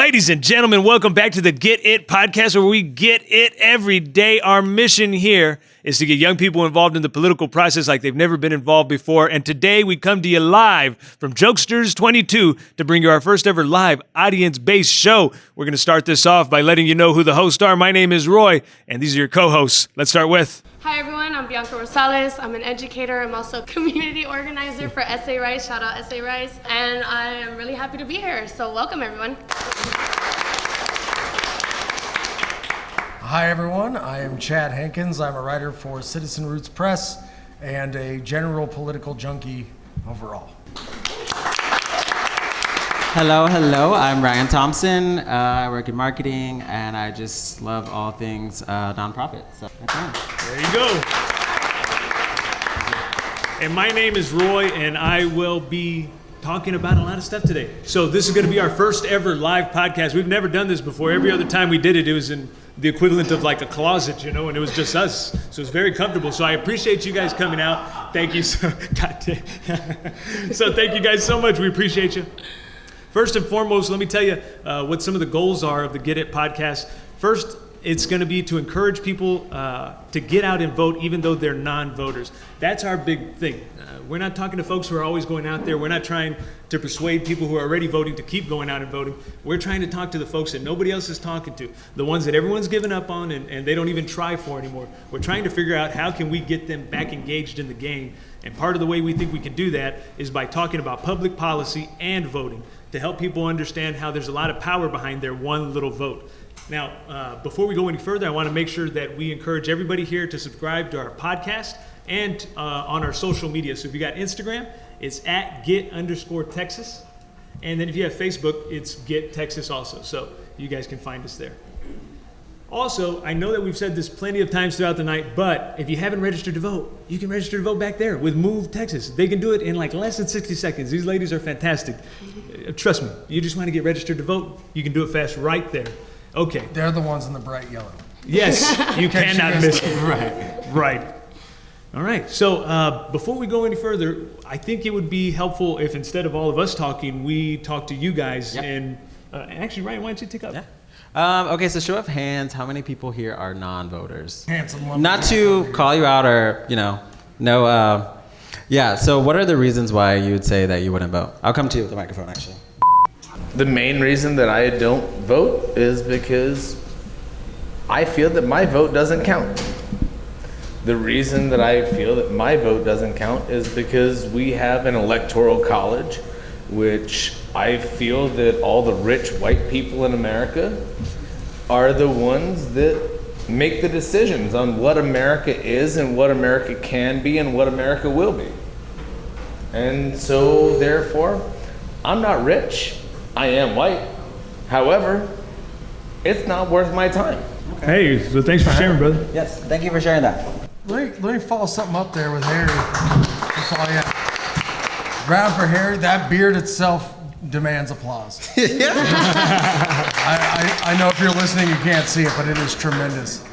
Ladies and gentlemen, welcome back to the Get It podcast, where we get it every day. Our mission here is to get young people involved in the political process like they've never been involved before. And today we come to you live from Jokesters 22 to bring you our first ever live audience-based show. We're going to start this off by letting you know who the hosts are. My name is Roy, and these are your co-hosts. Let's start with... Hi everyone, I'm Bianca Rosales. I'm an educator. I'm also a community organizer for SA Rice. Shout out SA Rice. And I am really happy to be here. So welcome everyone. Hi everyone, I am Chad Hankins. I'm a writer for Citizen Roots Press and a general political junkie overall. Hello, I'm Ryan Thompson. I work in marketing and I just love all things nonprofit. So that's fine. There you go. And my name is Roy, and I will be talking about a lot of stuff today. So this is going to be our first ever live podcast. We've never done this before. Every other time we did it, it was in the equivalent of like a closet, you know, and it was just us. So it's very comfortable. So I appreciate you guys coming out. Thank you so So thank you guys so much. We appreciate you. First and foremost, let me tell you what some of the goals are of the Get It podcast. First, it's going to be to encourage people to get out and vote, even though they're non-voters. That's our big thing. We're not talking to folks who are always going out there. We're not trying to persuade people who are already voting to keep going out and voting. We're trying to talk to the folks that nobody else is talking to, the ones that everyone's given up on and they don't even try for anymore. We're trying to figure out how can we get them back engaged in the game. And part of the way we think we can do that is by talking about public policy and voting, to help people understand how there's a lot of power behind their one little vote. Now, before we go any further, I want to make sure that we encourage everybody here to subscribe to our podcast and on our social media. So if you got Instagram, it's at get_Texas. And then if you have Facebook, it's Get Texas also. So you guys can find us there. Also, I know that we've said this plenty of times throughout the night, but if you haven't registered to vote, you can register to vote back there with Move Texas. They can do it in like less than 60 seconds. These ladies are fantastic. Trust me, you just want to get registered to vote, you can do it fast right there. Okay. They're the ones in the bright yellow. Yes, you cannot miss it. Right. All right. So before we go any further, I think it would be helpful if instead of all of us talking, we talk to you guys. Yep. And actually, Ryan, why don't you take up? Yeah. Okay, so show of hands, how many people here are non-voters? Handsome. Not to call you out or, yeah, so what are the reasons why you would say that you wouldn't vote? I'll come to you with the microphone, actually. The main reason that I don't vote is because I feel that my vote doesn't count. The reason that I feel that my vote doesn't count is because we have an electoral college, which I feel that all the rich white people in America are the ones that make the decisions on what America is and what America can be and what America will be. And so therefore, I'm not rich. I am white. However, it's not worth my time. Okay. Hey, so thanks for sharing, brother. Yes, thank you for sharing that. Let me follow something up there with Harry. That's all, yeah. Round for Harry, that beard itself demands applause. I know if you're listening, you can't see it, but it is tremendous.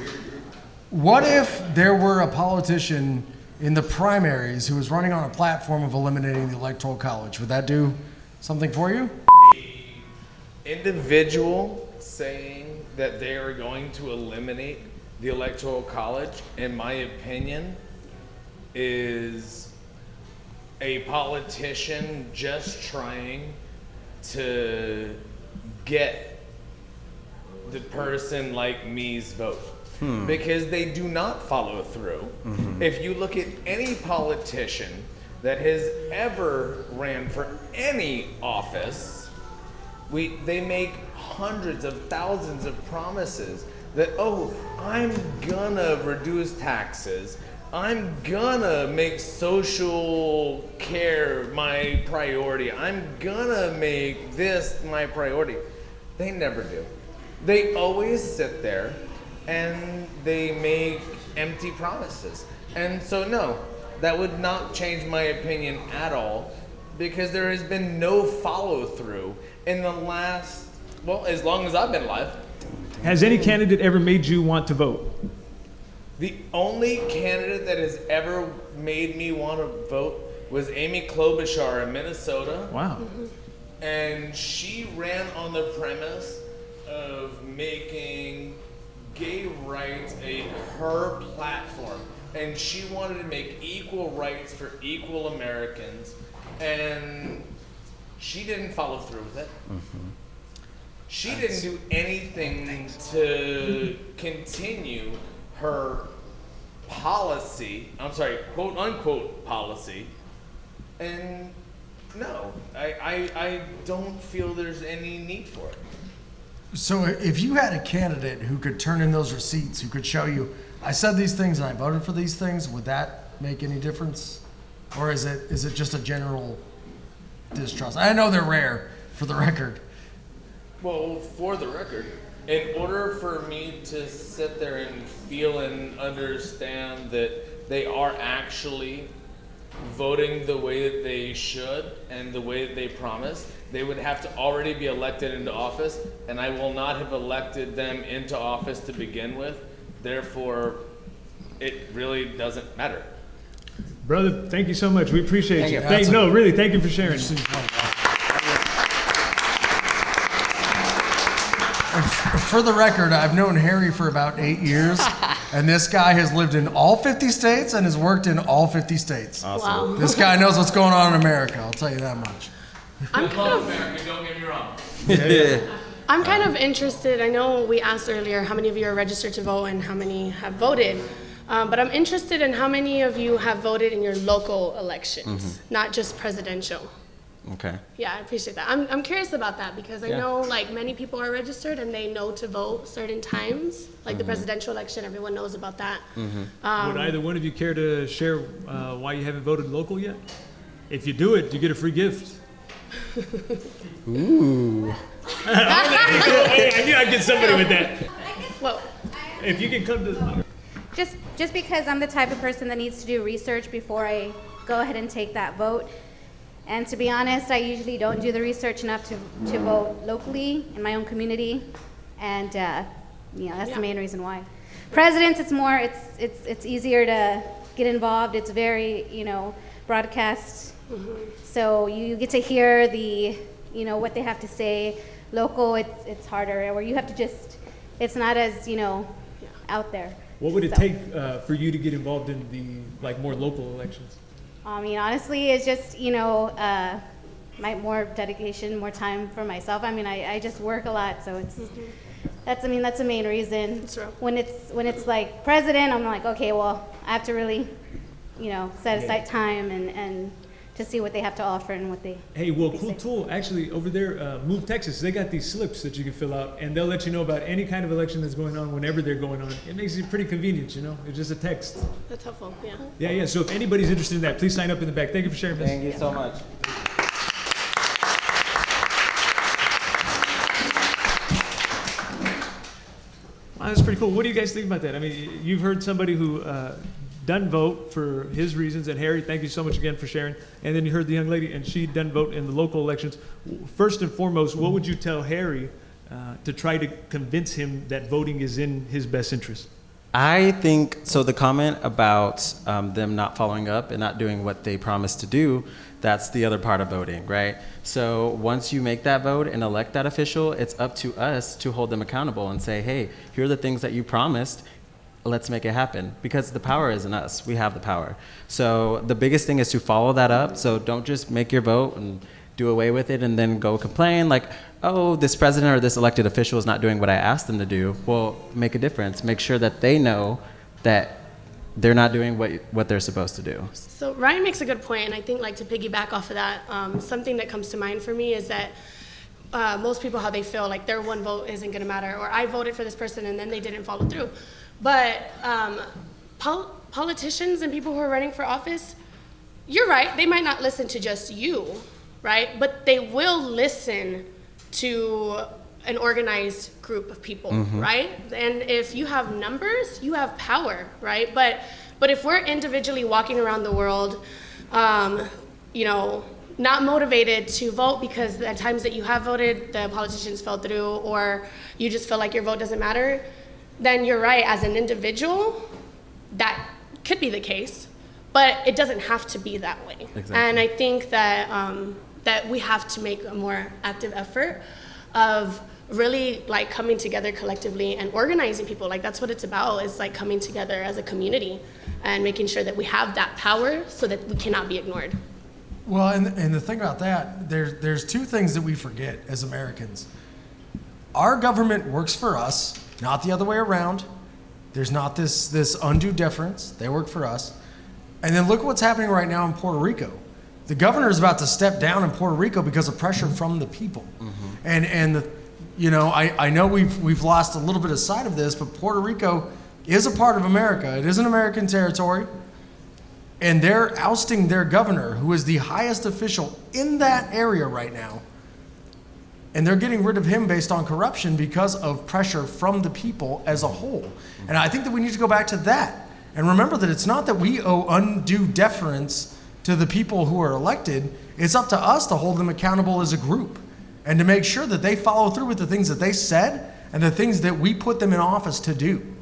What if there were a politician in the primaries who was running on a platform of eliminating the electoral college? Would that do something for you? Individual saying that they are going to eliminate the electoral college, in my opinion, is a politician just trying to get the person like me's vote. Because they do not follow through. Mm-hmm. If you look at any politician that has ever ran for any office, they make hundreds of thousands of promises that, oh, I'm gonna reduce taxes, I'm gonna make social care my priority, I'm gonna make this my priority. They never do. They always sit there and they make empty promises. And so no, that would not change my opinion at all, because there has been no follow through in the last, well, as long as I've been alive. Has any candidate ever made you want to vote? The only candidate that has ever made me want to vote was Amy Klobuchar in Minnesota. Wow. And she ran on the premise of making gay rights her platform, and she wanted to make equal rights for equal Americans, and she didn't follow through with it. She didn't do anything to continue her policy, quote unquote policy, and no, I don't feel there's any need for it. So if you had a candidate who could turn in those receipts, who could show you, I said these things and I voted for these things, would that make any difference? Or is it just a general distrust? I know they're rare, for the record. Well, for the record, in order for me to sit there and feel and understand that they are actually voting the way that they should and the way that they promise, they would have to already be elected into office, and I will not have elected them into office to begin with. Therefore, it really doesn't matter. Brother, thank you so much. We appreciate you. Thank you. No, really, thank you for sharing. For the record, I've known Harry for about 8 years, and this guy has lived in all 50 states and has worked in all 50 states. Wow. This guy knows what's going on in America, I'll tell you that much. I'm kind of America, don't get me wrong. I'm kind of interested. I know we asked earlier how many of you are registered to vote and how many have voted. But I'm interested in how many of you have voted in your local elections, not just presidential. Okay. Yeah, I appreciate that. I'm curious about that because I know like many people are registered and they know to vote certain times, like the presidential election, everyone knows about that. Would either one of you care to share why you haven't voted local yet? If you do it, you get a free gift. Ooh. I knew I'd get somebody with that. Well, If you can come to the... Just because I'm the type of person that needs to do research before I go ahead and take that vote. And to be honest, I usually don't do the research enough to vote locally in my own community. And that's the main reason why. Presidents, it's easier to get involved. It's very, broadcast. So you get to hear what they have to say. Local, it's harder, where you have to it's not as, out there. What would it take for you to get involved in the more local elections? I mean, honestly, it's just, more dedication, more time for myself. I mean, I just work a lot, so that's the main reason. That's true. When it's like president, I'm like, okay, well, I have to really, set aside time and to see what they have to offer and what they. Hey, well, they cool say. tool. Actually, over there, Move Texas, they got these slips that you can fill out, and they'll let you know about any kind of election that's going on whenever they're going on. It makes it pretty convenient, It's just a text. that's helpful. Yeah. Yeah. So if anybody's interested in that, please sign up in the back. Thank you for sharing this. Thank you so much. Wow, that's pretty cool. What do you guys think about that? I mean, you've heard somebody who doesn't vote for his reasons, and Harry, thank you so much again for sharing. And then you heard the young lady, and she doesn't vote in the local elections. First and foremost, what would you tell Harry to try to convince him that voting is in his best interest? I think, so the comment about them not following up and not doing what they promised to do, that's the other part of voting, right? So once you make that vote and elect that official, it's up to us to hold them accountable and say, hey, here are the things that you promised, let's make it happen. Because the power isn't us, we have the power. So the biggest thing is to follow that up, so don't just make your vote and do away with it and then go complain like, oh, this president or this elected official is not doing what I asked them to do. Well, make a difference. Make sure that they know that they're not doing what they're supposed to do. So Ryan makes a good point, and I think to piggyback off of that, something that comes to mind for me is that most people, how they feel like their one vote isn't going to matter, or I voted for this person and then they didn't follow through. But politicians and people who are running for office, you're right, they might not listen to just you, right? But they will listen to an organized group of people, right? And if you have numbers, you have power, right? But if we're individually walking around the world, not motivated to vote because the times that you have voted, the politicians fell through, or you just feel like your vote doesn't matter, then you're right, as an individual, that could be the case, but it doesn't have to be that way. Exactly. And I think that that we have to make a more active effort of really like coming together collectively and organizing people. Like that's what it's about, is like coming together as a community and making sure that we have that power so that we cannot be ignored. Well, and the thing about that, there's two things that we forget as Americans. Our government works for us, not the other way around. There's not this undue deference. They work for us. And then look what's happening right now in Puerto Rico. The governor is about to step down in Puerto Rico because of pressure from the people. And I know we've lost a little bit of sight of this, but Puerto Rico is a part of America. It is an American territory. And they're ousting their governor, who is the highest official in that area right now. And they're getting rid of him based on corruption because of pressure from the people as a whole. And I think that we need to go back to that and remember that it's not that we owe undue deference to the people who are elected. It's up to us to hold them accountable as a group and to make sure that they follow through with the things that they said and the things that we put them in office to do.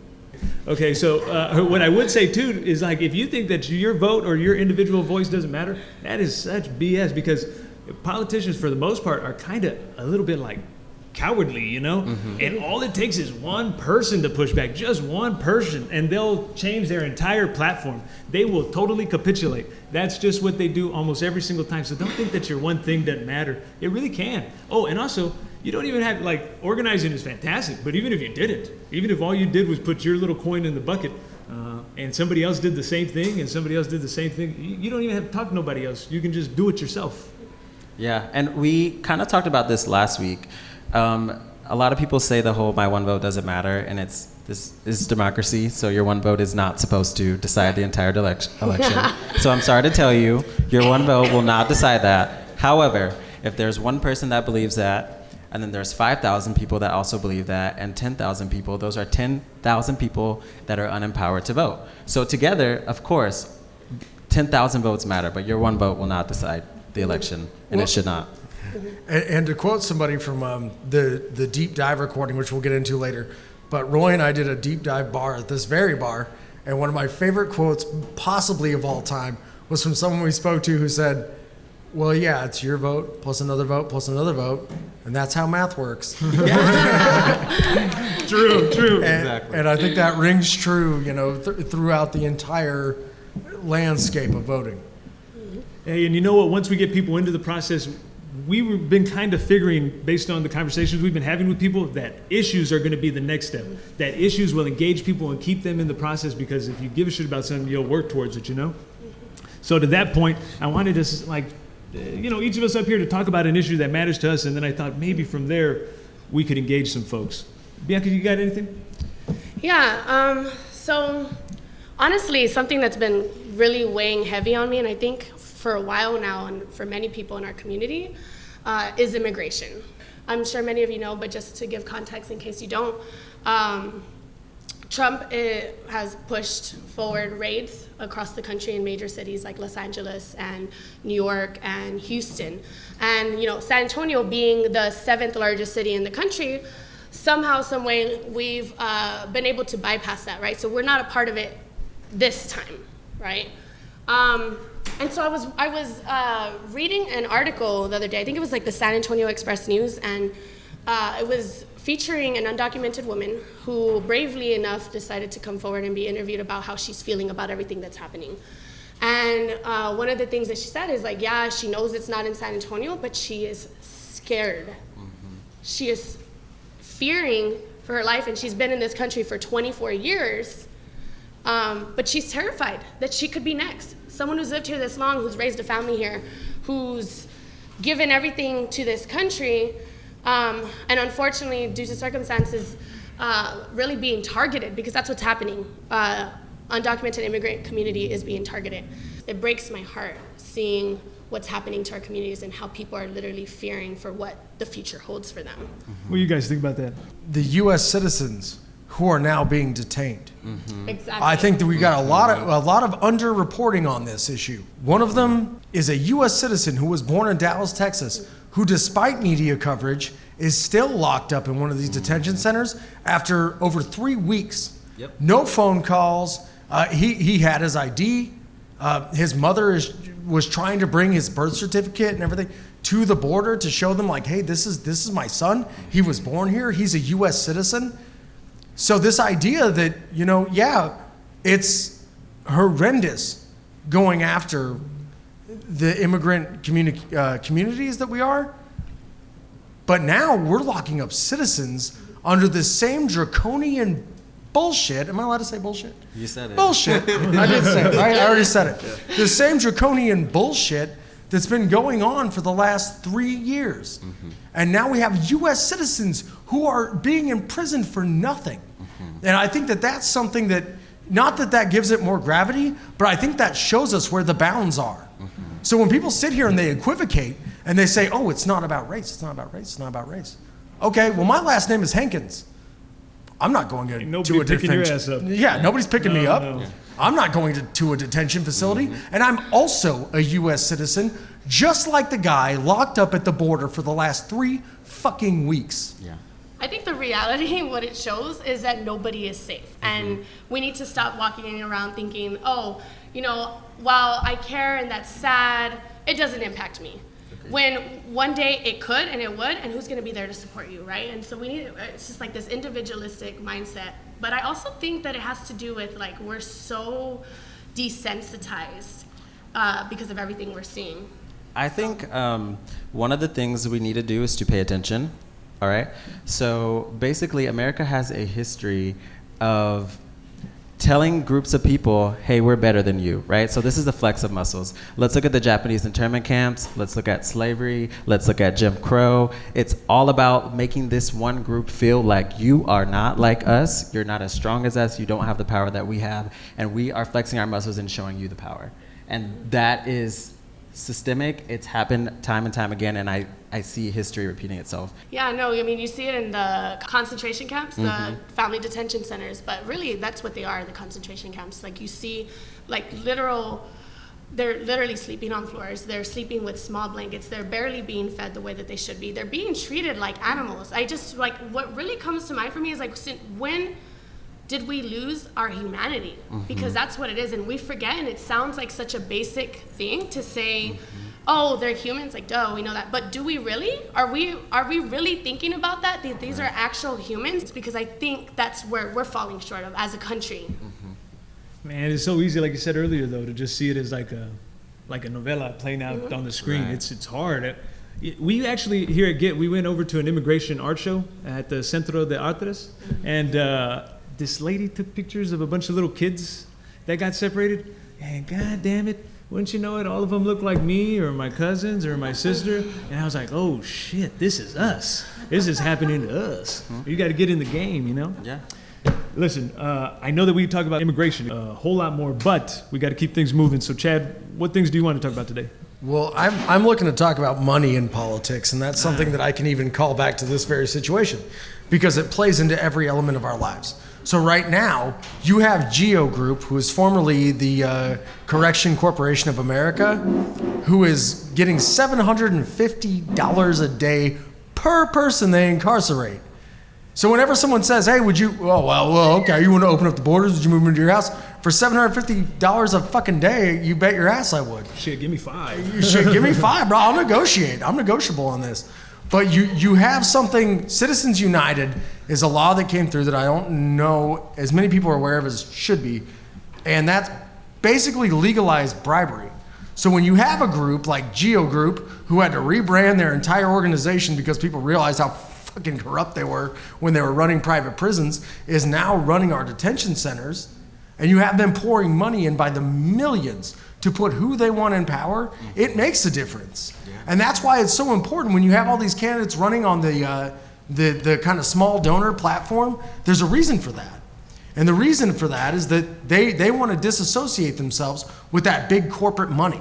Okay, so what I would say too is, like, if you think that your vote or your individual voice doesn't matter, that is such BS, because politicians for the most part are kind of a little bit like cowardly, you know? And all it takes is one person to push back, just one person, and they'll change their entire platform. They will totally capitulate. That's just what they do almost every single time. So don't think that your one thing doesn't matter. It really can. Oh, and also, you don't even have, like, organizing is fantastic, but even if you didn't, even if all you did was put your little coin in the bucket, and somebody else did the same thing, and somebody else did the same thing, you don't even have to talk to nobody else. You can just do it yourself. Yeah, and we kind of talked about this last week. A lot of people say the whole "my one vote doesn't matter," and this is democracy, so your one vote is not supposed to decide the entire election. So I'm sorry to tell you, your one vote will not decide that. However, if there's one person that believes that, and then there's 5,000 people that also believe that, and 10,000 people, those are 10,000 people that are unempowered to vote. So together, of course, 10,000 votes matter, but your one vote will not decide the election, and it should not. And to quote somebody from the deep dive recording, which we'll get into later, but Roy and I did a deep dive bar at this very bar, and one of my favorite quotes, possibly of all time, was from someone we spoke to who said, "Well, yeah, it's your vote plus another vote plus another vote, and that's how math works." True. Exactly. And I think that rings true, throughout the entire landscape of voting. Hey, and you know what? Once we get people into the process, we've been kind of figuring, based on the conversations we've been having with people, that issues are going to be the next step. That issues will engage people and keep them in the process, because if you give a shit about something, you'll work towards it, So to that point, I wanted us, each of us up here to talk about an issue that matters to us, and then I thought maybe from there we could engage some folks. Bianca, you got anything? Yeah, so honestly, something that's been really weighing heavy on me, and I think for a while now, and for many people in our community, is immigration. I'm sure many of you know, but just to give context in case you don't, Trump has pushed forward raids across the country in major cities like Los Angeles and New York and Houston. And San Antonio being the 7th largest city in the country, somehow, some way, we've been able to bypass that, right? So we're not a part of it this time, right? And so I was reading an article the other day. I think it was like the San Antonio Express News, and it was featuring an undocumented woman who bravely enough decided to come forward and be interviewed about how she's feeling about everything that's happening. And one of the things that she said is like, yeah, she knows it's not in San Antonio, but she is scared. She is fearing for her life, and she's been in this country for 24 years, but she's terrified that she could be next. Someone who's lived here this long, who's raised a family here, who's given everything to this country, and unfortunately, due to circumstances, really being targeted, because that's what's happening. Undocumented immigrant community is being targeted. It breaks my heart seeing what's happening to our communities and how people are literally fearing for what the future holds for them. What do you guys think about that? The U.S. citizens who are now being detained. Exactly. I think that we got a lot of underreporting on this issue. One of them is a U.S. citizen who was born in Dallas, Texas, who, despite media coverage, is still locked up in one of these detention centers after over 3 weeks. No phone calls. He had his ID. His mother was trying to bring his birth certificate and everything. to the border to show them like, hey, this is my son. He was born here. He's a U.S. citizen. So this idea that, yeah, it's horrendous going after the immigrant communities that we are, but now we're locking up citizens under the same draconian bullshit. Am I allowed to say bullshit? You said it. Bullshit. I did say it, right? I already said it. The same draconian bullshit that's been going on for the last 3 years. And now we have U.S. citizens who are being imprisoned for nothing. And I think that that's something that, not that that gives it more gravity, but I think that shows us where the bounds are. So when people sit here and they equivocate and they say, oh, it's not about race, it's not about race, it's not about race. Okay, well, my last name is Hankins. I'm not going to a picking your detention. ass up. Yeah, nobody's picking me up. No. I'm not going to a detention facility. And I'm also a U.S. citizen, just like the guy locked up at the border for the last 3 fucking weeks. Yeah. I think the reality, what it shows, is that nobody is safe. And we need to stop walking around thinking, oh, while I care and that's sad, it doesn't impact me. When one day it could and it would, and who's going to be there to support you, right? And so it's just like this individualistic mindset. But I also think that it has to do with, like, we're so desensitized because of everything we're seeing. I think one of the things we need to do is to pay attention, all right? So basically, America has a history of telling groups of people, hey, we're better than you, right? So this is the flex of muscles. Let's look at the Japanese internment camps. Let's look at slavery. Let's look at Jim Crow. It's all about making this one group feel like you are not like us. You're not as strong as us. You don't have the power that we have. And we are flexing our muscles and showing you the power. And that is systemic. It's happened time and time again, and I see history repeating itself. Yeah, no, I mean, you see it in the concentration camps, the family detention centers, but really that's what they are, the concentration camps. Like, you see, like, they're literally sleeping on floors. They're sleeping with small blankets. They're barely being fed the way that they should be. They're being treated like animals. What really comes to mind for me is, like, when did we lose our humanity? Because that's what it is, and we forget, and it sounds like such a basic thing to say, oh, they're humans, like, duh, we know that. But do we really? Are we really thinking about that? These are actual humans? Because I think that's where we're falling short of as a country. Man, it's so easy, like you said earlier, though, to just see it as like a novella playing out on the screen. Right. It's hard. We actually, here at GET, we went over to an immigration art show at the Centro de Artes, and this lady took pictures of a bunch of little kids that got separated, and god damn it, wouldn't you know it, all of them look like me or my cousins or my sister. And I was like, oh shit, this is us. This is happening to us. You got to get in the game, Yeah. Listen, I know that we talk about immigration a whole lot more, but we got to keep things moving. So Chad, what things do you want to talk about today? Well, I'm looking to talk about money in politics, and that's something that I can even call back to this very situation because it plays into every element of our lives. So right now, you have Geo Group, who is formerly the Correction Corporation of America, who is getting $750 a day per person they incarcerate. So whenever someone says, hey, would you, okay, you want to open up the borders? Would you move into your house? For $750 a fucking day, you bet your ass I would. Shit, give me 5. You should give me 5, bro. I'll negotiate. I'm negotiable on this. But you have something, Citizens United is a law that came through that I don't know as many people are aware of as should be. And that's basically legalized bribery. So when you have a group like Geo Group, who had to rebrand their entire organization because people realized how fucking corrupt they were when they were running private prisons, is now running our detention centers, and you have them pouring money in by the millions to put who they want in power, it makes a difference. And that's why it's so important when you have all these candidates running on the kind of small donor platform. There's a reason for that. And the reason for that is that they want to disassociate themselves with that big corporate money.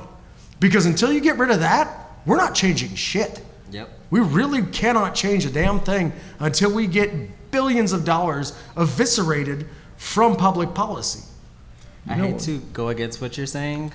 Because until you get rid of that, we're not changing shit. Yep. We really cannot change a damn thing until we get billions of dollars eviscerated from public policy. I hate to go against what you're saying.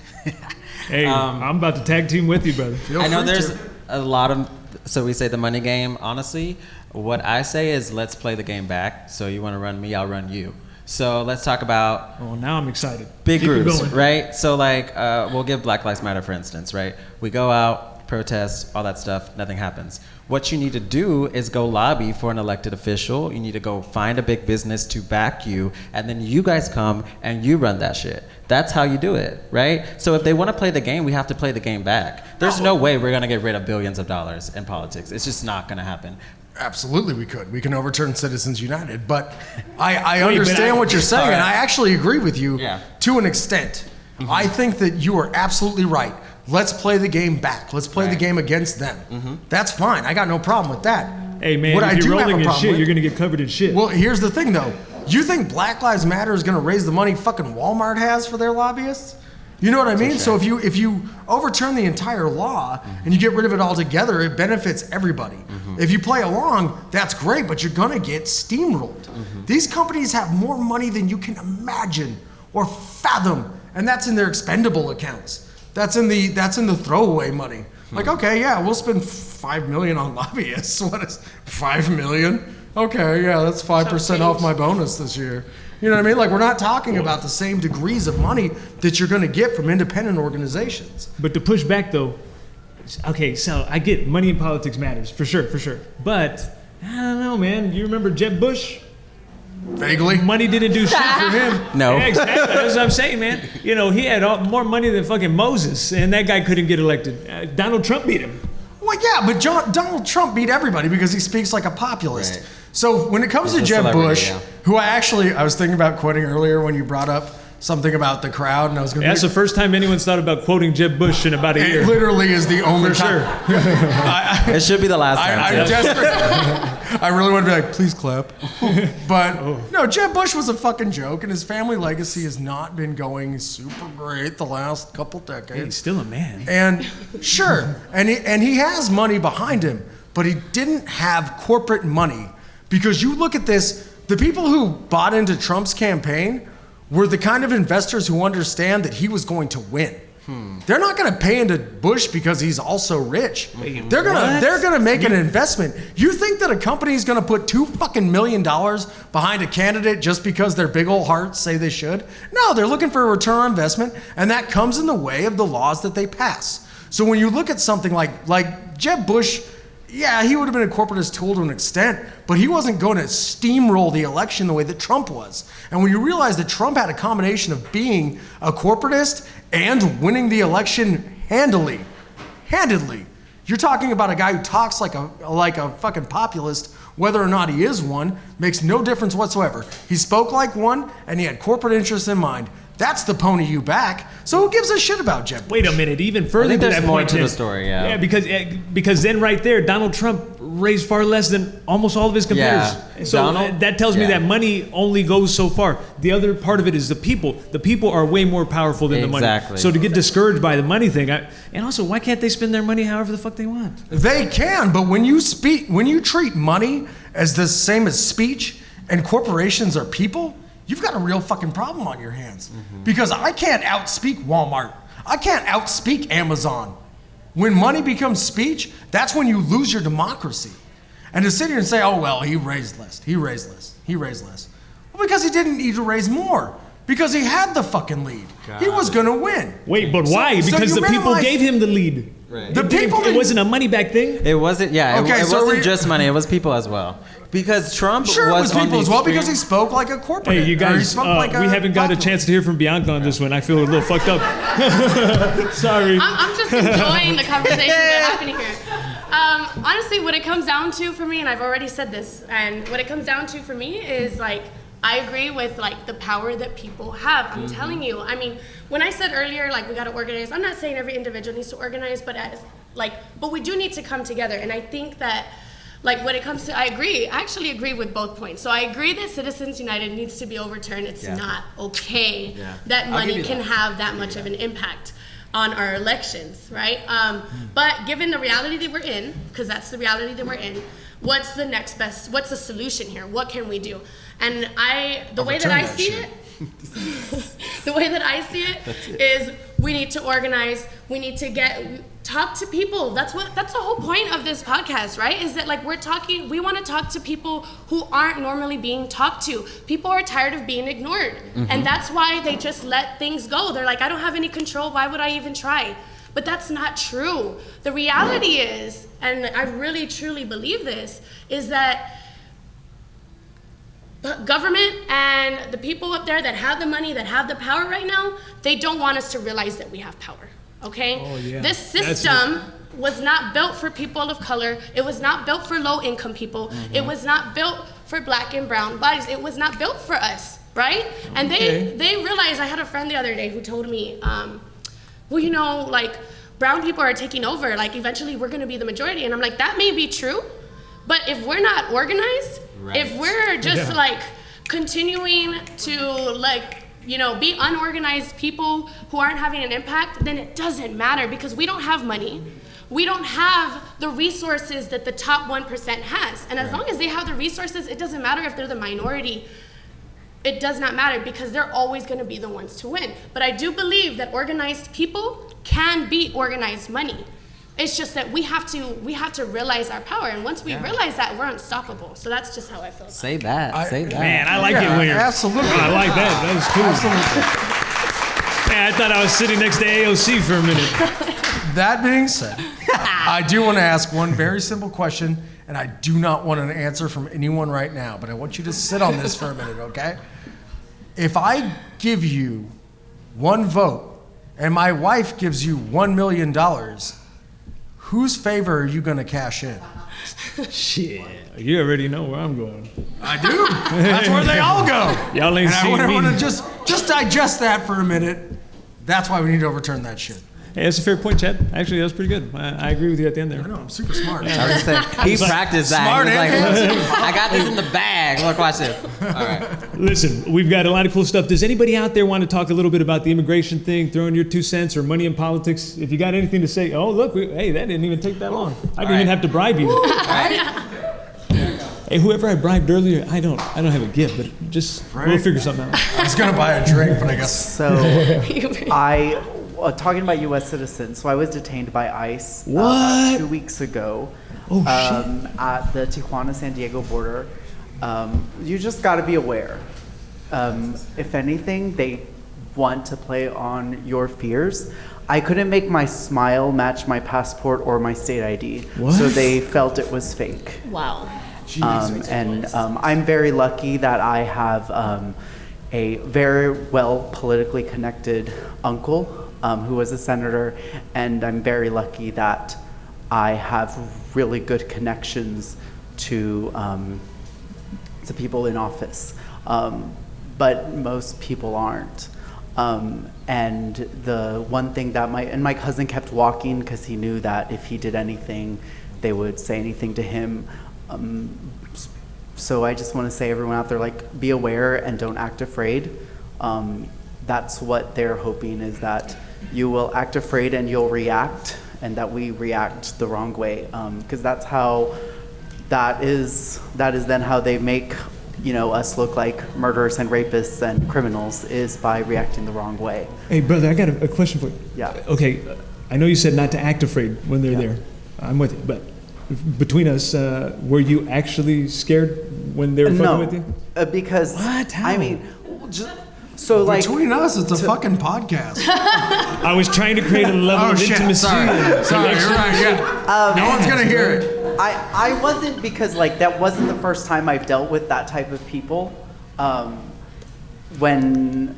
Hey, I'm about to tag team with you, brother. Feel I know free there's to. a lot of, so we say the money game. Honestly, what I say is let's play the game back. So you want to run me, I'll run you. So let's talk about Oh, now I'm excited. big Keep it groups, going. right? So like, we'll give Black Lives Matter, for instance, right? We go out, protest, all that stuff, nothing happens. What you need to do is go lobby for an elected official. You need to go find a big business to back you, and then you guys come and you run that shit. That's how you do it, right? So if they want to play the game, we have to play the game back. There's no way we're going to get rid of billions of dollars in politics. It's just not going to happen. Absolutely, we could. We can overturn Citizens United. But I understand what you're saying, and I actually agree with you to an extent. I think that you are absolutely right. Let's play the game back. Let's play the game against them. That's fine. I got no problem with that. Hey, man, what if I you're do have rolling a in problem shit, with, you're going to get covered in shit. Well, here's the thing, though. You think Black Lives Matter is going to raise the money fucking Walmart has for their lobbyists? You know what I mean? So if you overturn the entire law and you get rid of it altogether, it benefits everybody. If you play along, that's great, but you're gonna get steamrolled. These companies have more money than you can imagine or fathom, and that's in their expendable accounts. That's in the throwaway money. Like, okay, yeah, we'll spend $5 million on lobbyists. What is $5 million? Okay, yeah, that's 5% off my bonus this year. You know what I mean? Like, we're not talking about the same degrees of money that you're going to get from independent organizations. But to push back, though, okay, so I get money in politics matters, for sure. But, I don't know, man. You remember Jeb Bush? Vaguely. Money didn't do shit for him. No. Yeah, exactly. That's what I'm saying, man. You know, he had more money than fucking Moses, and that guy couldn't get elected. Donald Trump beat him. Well, yeah, but Donald Trump beat everybody because he speaks like a populist. Right. So when it comes He's to a Jeb celebrity, Bush, yeah. who I was thinking about quoting earlier when you brought up something about the crowd, and I was going to. That's the first time anyone's thought about quoting Jeb Bush in about a year. It literally is the only For time. sure. It should be the last time. I'm too. desperate. I really want to be like, please clap. But no, Jeb Bush was a fucking joke, and his family legacy has not been going super great the last couple decades. Hey, he's still a man. And sure, and he has money behind him, but he didn't have corporate money. Because you look at this, the people who bought into Trump's campaign were the kind of investors who understand that he was going to win. They're not going to pay into Bush because he's also rich. They're gonna make an investment. You think that a company is going to put $2 million behind a candidate just because their big old hearts say they should? No, they're looking for a return on investment, and that comes in the way of the laws that they pass. So when you look at something like Jeb Bush, yeah, he would have been a corporatist tool to an extent, but he wasn't going to steamroll the election the way that Trump was. And when you realize that Trump had a combination of being a corporatist and winning the election handedly, you're talking about a guy who talks like a fucking populist, whether or not he is one, makes no difference whatsoever. He spoke like one, and he had corporate interests in mind. That's the pony you back. So who gives a shit about Jeb Bush? Wait a minute, even further I think to there's that more point. to the story, yeah. Yeah, because then right there, Donald Trump raised far less than almost all of his competitors. Yeah. So Donald- that tells me yeah. that money only goes so far. The other part of it is the people. The people are way more powerful than the money. Exactly. So to get discouraged by the money thing, and also, why can't they spend their money however the fuck they want? They can, but when you treat money as the same as speech and corporations are people, you've got a real fucking problem on your hands. Because I can't outspeak Walmart. I can't outspeak Amazon. When money becomes speech, that's when you lose your democracy. And to sit here and say, oh, well, he raised less. Well, because he didn't need to raise more. Because he had the fucking lead. He was going to win. Wait, but why? So Because you the people minimize- gave him the lead. Right. The people It wasn't a money back thing. It wasn't, yeah. Okay, it so wasn't just money. It was people as well. Because Trump Sure, it was on people the as well because he extreme- spoke like a corporate. Hey, you Or he guys, spoke like we haven't got a populist. chance to hear from Bianca on this one. I feel a little fucked up. Sorry. I'm just enjoying the conversations that are happening here. Honestly, what it comes down to for me, and I've already said this, and what it comes down to for me is like, I agree with like the power that people have. I'm telling you. I mean, when I said earlier, like we got to organize, I'm not saying every individual needs to organize, but but we do need to come together. And I think that like when it comes to, I actually agree with both points. So I agree that Citizens United needs to be overturned. It's not okay that money can have that much of an impact on our elections, right? But given the reality that we're in, because that's the reality that we're in, what's the next best, what's the solution here? What can we do? And the way that I see it, the way that I see it is we need to organize, we need to talk to people. That's the whole point of this podcast, right? Is that like we want to talk to people who aren't normally being talked to. People are tired of being ignored. And that's why they just let things go. They're like, I don't have any control. Why would I even try? But that's not true. The reality is, and I really truly believe this, is that the government and the people up there that have the money, that have the power right now, they don't want us to realize that we have power, okay? Oh, yeah. This system was not built for people of color. It was not built for low-income people. It was not built for black and brown bodies. It was not built for us, right? And they realized, I had a friend the other day who told me, well, you know, like, brown people are taking over. Like, eventually we're gonna be the majority. And I'm like, that may be true, but if we're not organized, if we're just like continuing to like, you know, be unorganized people who aren't having an impact, then it doesn't matter because we don't have money. We don't have the resources that the top 1% has. And as long as they have the resources, it doesn't matter if they're the minority. It does not matter because they're always gonna be the ones to win. But I do believe that organized people can beat organized money. It's just that we have to realize our power, and once we realize that, we're unstoppable. So that's just how I feel. Say that. Say that. Man, I like it when you're. Absolutely. I like that. That was cool. Absolutely. Man, I thought I was sitting next to AOC for a minute. That being said, I do want to ask one very simple question, and I do not want an answer from anyone right now, but I want you to sit on this for a minute, okay? If I give you one vote and my wife gives you $1 million, whose favor are you going to cash in? Shit, you already know where I'm going. I do. That's where they all go. Y'all ain't And I seen want me. everyone to just digest that for a minute. That's why we need to overturn that shit. Hey, that's a fair point, Chad. Actually, that was pretty good. I agree with you at the end there. I know, I'm super smart. I was saying, he practiced that. Smart He was and like, I got this in the bag. Look, watch this. All right. Listen, we've got a lot of cool stuff. Does anybody out there want to talk a little bit about the immigration thing, throwing your 2 cents or money in politics? If you got anything to say, oh, look, hey, that didn't even take that long. I didn't even have to bribe you. Hey, whoever I bribed earlier, I don't have a gift, but just we'll figure something out. I was going to buy a drink, but I guess. So, talking about U.S. citizens, so I was detained by ICE What? 2 weeks ago at the Tijuana-San Diego border. You just got to be aware. If anything, they want to play on your fears. I couldn't make my smile match my passport or my state ID, so they felt it was fake. Wow. I'm very lucky that I have a very well politically connected uncle who was a senator, and I'm very lucky that I have really good connections to people in office, but most people aren't. And the one thing that my cousin kept walking because he knew that if he did anything, they would say anything to him. So I just want to say, everyone out there, like, be aware and don't act afraid. That's what they're hoping, is that you will act afraid and you'll react, and that we react the wrong way, because that's how that is then how they make, you know, us look like murderers and rapists and criminals, is by reacting the wrong way. Hey, brother, I got a question for you. Yeah. Okay, I know you said not to act afraid when they're there. I'm with you, but between us, were you actually scared when they were fucking with you? Because What? How? I mean, so like Between us, it's a fucking podcast. I was trying to create a level of intimacy. Sorry, you're right. Yeah. No one's gonna hear it. I wasn't, because like that wasn't the first time I've dealt with that type of people. When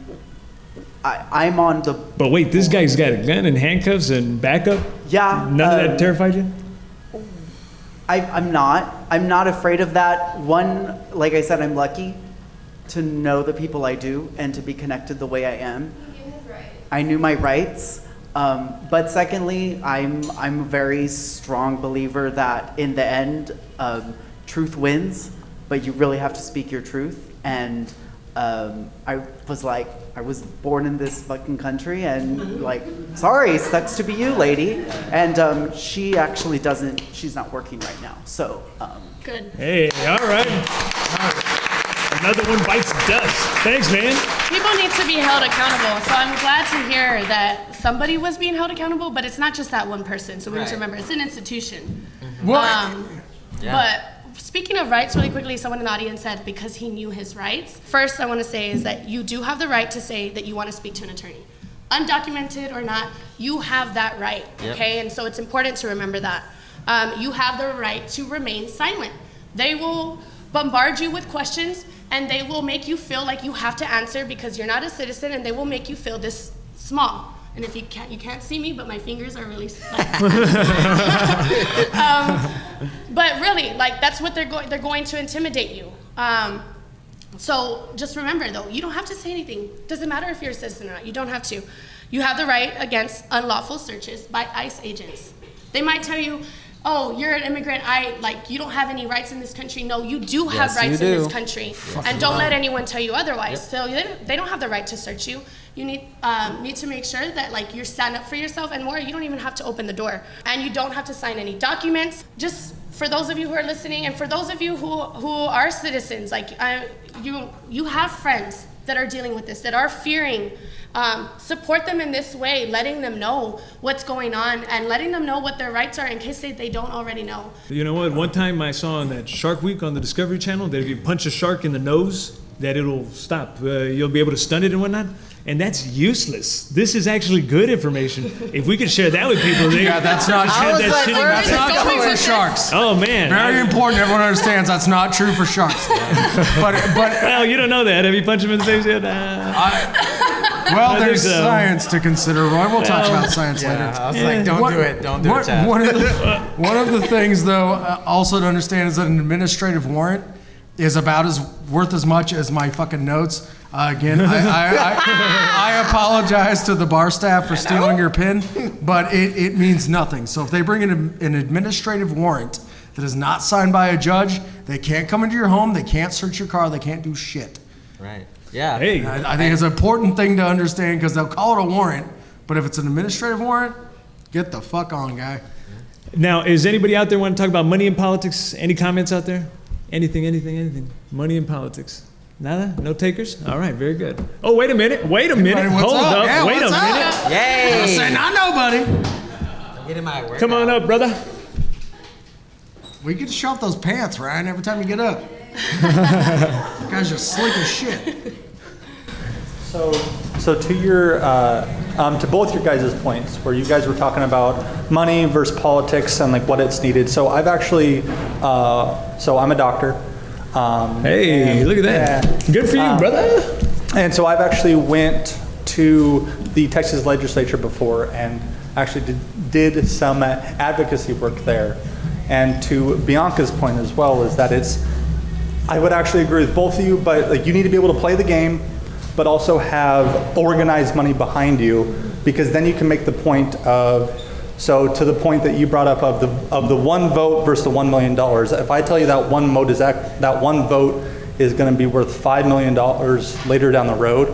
I'm on the. But wait, this guy's got a gun and handcuffs and backup? Yeah. None of that terrified you? I'm not afraid of that. One, like I said, I'm lucky to know the people I do and to be connected the way I am. I knew my rights. But secondly, I'm a very strong believer that in the end, truth wins, but you really have to speak your truth. And I was born in this fucking country, and like, sorry, sucks to be you, lady. And she actually she's not working right now, so. Good. Hey, all right. Another one bites dust. Thanks, man. People need to be held accountable. So I'm glad to hear that somebody was being held accountable, but it's not just that one person. So we need to remember, it's an institution. But speaking of rights, really quickly, someone in the audience said because he knew his rights. First, I want to say is that you do have the right to say that you want to speak to an attorney. undocumented or not, you have that right, okay? And so it's important to remember that. You have the right to remain silent. They will bombard you with questions, and they will make you feel like you have to answer because you're not a citizen, and they will make you feel this small. And if you can't see me, but my fingers are really but really, like, that's what they're going to intimidate you. So just remember, though, you don't have to say anything. Doesn't matter if you're a citizen or not. You don't have to. You have the right against unlawful searches by ICE agents. They might tell you, oh, you're an immigrant, you don't have any rights in this country. No, you do have rights in this country. And don't let anyone tell you otherwise. So they don't have the right to search you. You need to make sure that, like, you stand up for yourself, and more, you don't even have to open the door. And you don't have to sign any documents. Just for those of you who are listening, and for those of you who are citizens, like, you have friends that are dealing with this, that are fearing. Support them in this way, letting them know what's going on and letting them know what their rights are in case they don't already know. You know what? One time I saw on that Shark Week on the Discovery Channel that if you punch a shark in the nose, that it'll stop. You'll be able to stun it and whatnot. And that's useless. This is actually good information. If we could share that with people, that's not true. That's not true for sharks. Oh man, very important. Everyone understands that's not true for sharks. but well, you don't know that. Have you punched him in the face yet? Well, there's science to consider, Roy. We'll talk about science later. I was like, don't do it, Chad. One of the things, though, also to understand is that an administrative warrant is about worth as much as my fucking notes. Again, I apologize to the bar staff for stealing your pen, but it means nothing. So if they bring in an administrative warrant that is not signed by a judge, they can't come into your home, they can't search your car, they can't do shit. Right. Yeah. Hey. I think it's an important thing to understand because they'll call it a warrant, but if it's an administrative warrant, get the fuck on, guy. Now, is anybody out there want to talk about money in politics? Any comments out there? Anything. Money in politics. Nada? No takers? All right, very good. Oh, wait a minute. Hold up. Yeah, wait a what's minute. up? Yay! Say not nobody. Get in my workout. Come on up, brother. We get to show off those pants, Ryan, every time you get up. You guys are slick as shit. So to your, to both your guys' points, where you guys were talking about money versus politics and like what it's needed. So I've actually, so I'm a doctor. Hey, look at that. Yeah. Good for you, brother. And so I've actually went to the Texas legislature before and actually did some advocacy work there. And to Bianca's point as well is that I would actually agree with both of you, but like you need to be able to play the game, but also have organized money behind you, because then you can make the point of, so to the point that you brought up of the one vote versus the $1 million. If I tell you that one vote is going to be worth $5 million later down the road,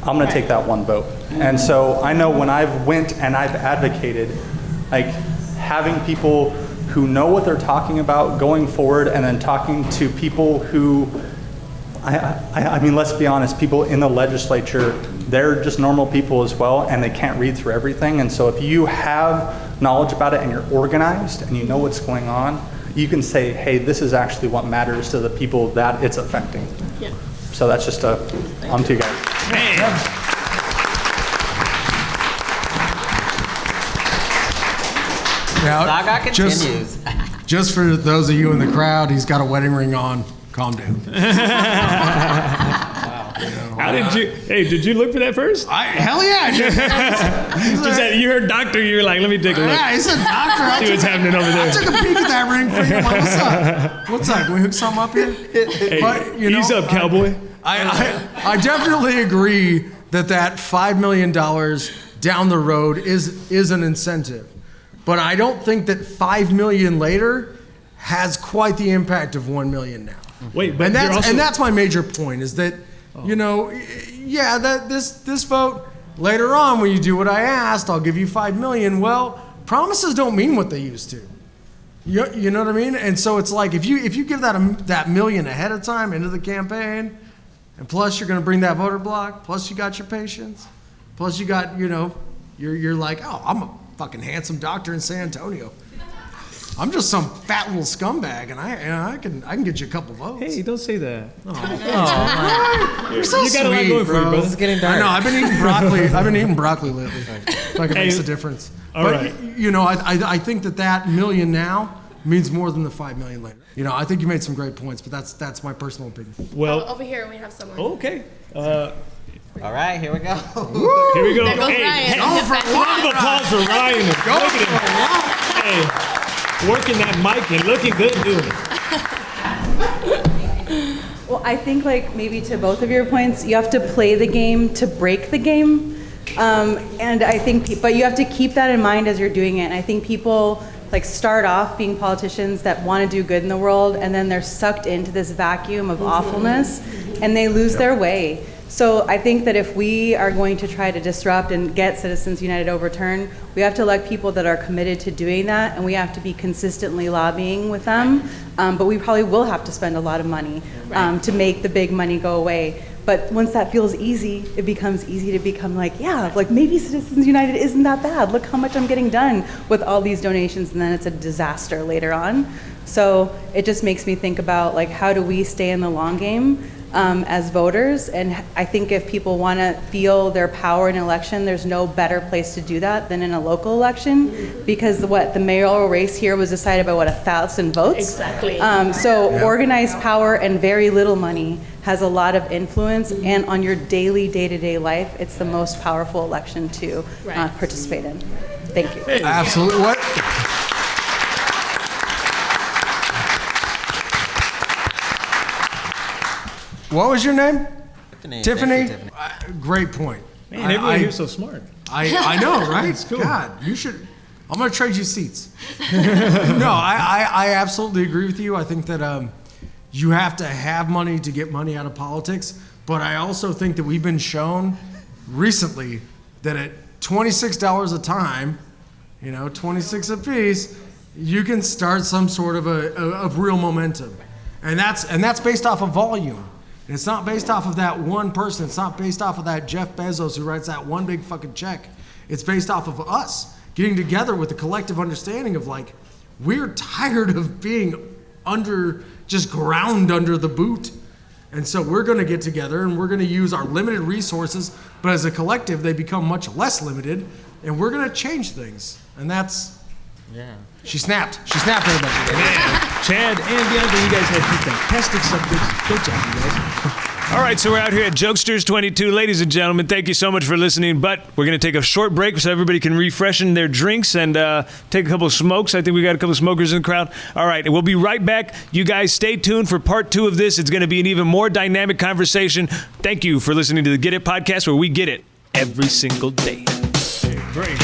I'm going to take that one vote. And so I know when I've went and I've advocated, like having people who know what they're talking about going forward, and then talking to people who, I mean, let's be honest, people in the legislature, they're just normal people as well, and they can't read through everything. And so if you have knowledge about it and you're organized and you know what's going on, you can say, hey, this is actually what matters to the people that it's affecting. Yeah. So that's just on to you guys. Man. Now, Saga continues. Just for those of you in the crowd, he's got a wedding ring on. Calm down. How did you look for that first? Hell yeah, I did. Just that you heard doctor, you were like, let me take a look. Yeah, he said doctor. See what's happening over there. I took a peek at that ring for you. What's up? What's up? Can we hook something up here? Hey, but, ease up, cowboy. I definitely agree that $5 million down the road is an incentive. But I don't think that $5 million later has quite the impact of $1 million now. Wait, but that's my major point is that, that this vote later on when you do what I asked, I'll give you $5 million. Well, promises don't mean what they used to. You know what I mean? And so it's like if you give that million ahead of time into the campaign, and plus you're going to bring that voter block, plus you got your patience, plus you got you're like, oh, I'm a fucking handsome doctor in San Antonio. I'm just some fat little scumbag, and I can get you a couple votes. Hey, don't say that. You're so You got a lot sweet, going for you, bro. brother. It's getting dark. I know. I've been eating broccoli. Lately. Like it makes a difference. All But right. I think that million now means more than the 5 million later. I think you made some great points, but that's my personal opinion. Well, Over here we have someone. okay. All right, here we go. Here we go. There goes Hey, Ryan. Go for round of applause for Ryan. Look at him. Hey, working that mic and looking good doing it. Well, I think like maybe to both of your points, you have to play the game to break the game. And I think, but you have to keep that in mind as you're doing it. And I think people like start off being politicians that want to do good in the world, and then they're sucked into this vacuum of awfulness, and they lose their way. So I think that if we are going to try to disrupt and get Citizens United overturned, we have to elect people that are committed to doing that, and we have to be consistently lobbying with them. But we probably will have to spend a lot of money to make the big money go away. But once that feels easy, it becomes easy to become like, yeah, like maybe Citizens United isn't that bad. Look how much I'm getting done with all these donations, and then it's a disaster later on. So it just makes me think about like, how do we stay in the long game as voters? And I think if people want to feel their power in an election, there's no better place to do that than in a local election, because the mayoral race here was decided by 1,000 votes. Exactly. So organized power and very little money has a lot of influence, and on your daily, day-to-day life, it's the most powerful election to participate in. Thank you. Absolutely. What? What was your name? Tiffany? Thank you, Tiffany. Great point. Man, everyone here's so smart. I know, right? It's cool. God, you should. I'm going to trade you seats. No, I absolutely agree with you. I think that you have to have money to get money out of politics. But I also think that we've been shown recently that at $26 a time, 26 a piece, you can start some sort of real momentum. And that's based off of volume. And it's not based off of that one person. It's not based off of that Jeff Bezos who writes that one big fucking check. It's based off of us getting together with a collective understanding of like, we're tired of being just ground under the boot. And so we're going to get together and we're going to use our limited resources, but as a collective, they become much less limited, and we're going to change things. And that's... Yeah. She snapped, everybody. Man, Chad and Bianca, you guys had some fantastic subjects. Great job, you guys. All right, so we're out here at Jokesters 22. Ladies and gentlemen, thank you so much for listening, but we're going to take a short break so everybody can refreshen their drinks and take a couple of smokes. I think we got a couple of smokers in the crowd. All right, we'll be right back. You guys stay tuned for part 2 of this. It's going to be an even more dynamic conversation. Thank you for listening to the Get It podcast, where we get it every single day. Great.